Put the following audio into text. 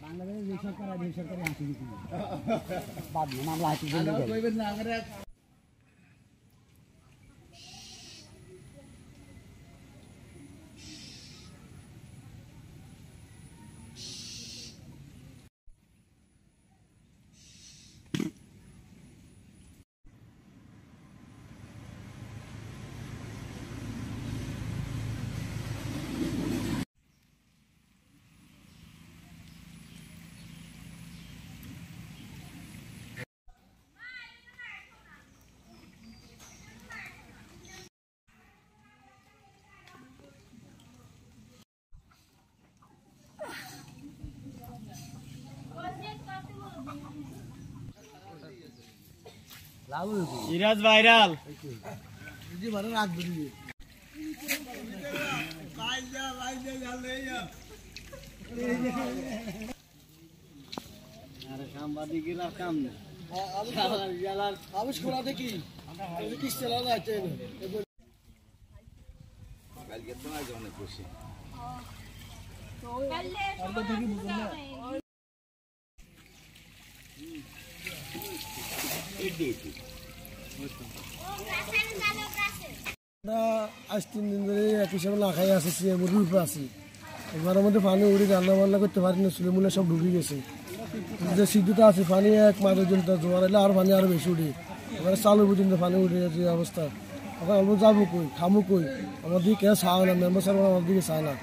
বাংলাদেশের সরকারি হাসি বাদ মামলা হাসি সিরাজ ভাইরাল আজ 3 দিন ধরে একই সঙ্গে না খাই আসছি মুরগির উপরে আছি ঘরের মধ্যে পানি উড়ে রান্না বান্না করতে পারি না চুলে মুলে সব ঢুকে গেছে যে সিদ্ধটা আছে পানি এক মাস পর্যন্ত জোয়ার এলে আর পানি আরো বেশি উঠে এবারে চালু পর্যন্ত পানি উঠে গেছে অবস্থা এখন অল্প যাবো কই খামো কই আমার দিকে কেউ চায় না মেম্বার সাহেব আমার দিকে চায় না।